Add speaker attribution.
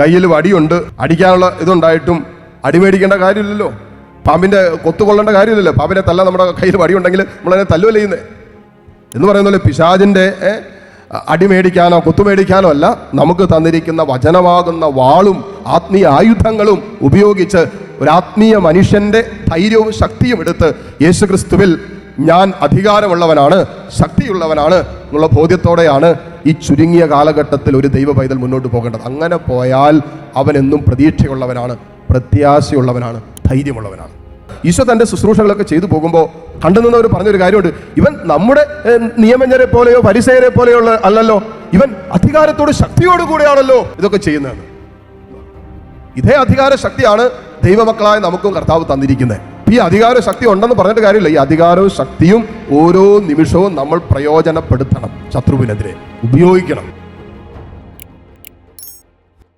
Speaker 1: കയ്യിൽ വടിയുണ്ട്, അടിക്കാനുള്ള ഇതുണ്ടായിട്ടും അടിമേടിക്കേണ്ട കാര്യമില്ലല്ലോ. പാമ്പിന്റെ കൊത്തുകൊള്ളേണ്ട കാര്യമില്ലല്ലോ. പാമ്പിനെ തല്ല നമ്മുടെ കയ്യിൽ വടിയുണ്ടെങ്കിൽ നമ്മളതിനെ തല്ലുവല്ലേ ചെയ്യുന്നത് എന്ന് പറയുന്നല്ലോ. പിശാചിന്റെ അടിമേടിക്കാനോ കുത്തുമേടിക്കാനോ അല്ല, നമുക്ക് തന്നിരിക്കുന്ന വചനമാകുന്ന വാളും ആത്മീയ ആയുധങ്ങളും ഉപയോഗിച്ച് ഒരാത്മീയ മനുഷ്യന്റെ ധൈര്യവും ശക്തിയും എടുത്ത് യേശുക്രിസ്തുവിൽ ഞാൻ അധികാരമുള്ളവനാണ്, ശക്തിയുള്ളവനാണ് എന്നുള്ള ബോധ്യത്തോടെയാണ് ഈ ചുരുങ്ങിയ കാലഘട്ടത്തിൽ ഒരു ദൈവ പൈതൽ മുന്നോട്ട് പോകേണ്ടത്. അങ്ങനെ പോയാൽ അവനെന്നും പ്രതീക്ഷയുള്ളവനാണ്, പ്രത്യാശയുള്ളവനാണ്, ധൈര്യമുള്ളവനാണ്. ഈശോ തൻ്റെ ശുശ്രൂഷകളൊക്കെ ചെയ്തു പോകുമ്പോൾ കണ്ടുനിന്നവർ പറഞ്ഞൊരു കാര്യമുണ്ട്, ഇവൻ നമ്മുടെ നിയമജ്ഞരെ പോലെയോ ഫരിസേയരെ പോലെയോ അല്ലല്ലോ, ഇവൻ അധികാരത്തോട് ശക്തിയോട് കൂടെയാണല്ലോ ഇതൊക്കെ ചെയ്യുന്നത്. ഇതേ അധികാര ശക്തിയാണ് ദൈവമക്കളായ നമുക്കും കർത്താവ് തന്നിരിക്കുന്നത്. ഈ അധികാര ശക്തി ഉണ്ടെന്ന് പറഞ്ഞിട്ട് കാര്യമില്ല. ഈ അധികാരവും ശക്തിയും ഓരോ നിമിഷവും നമ്മൾ പ്രയോജനപ്പെടുത്തണം, ശത്രുവിനെതിരെ ഉപയോഗിക്കണം.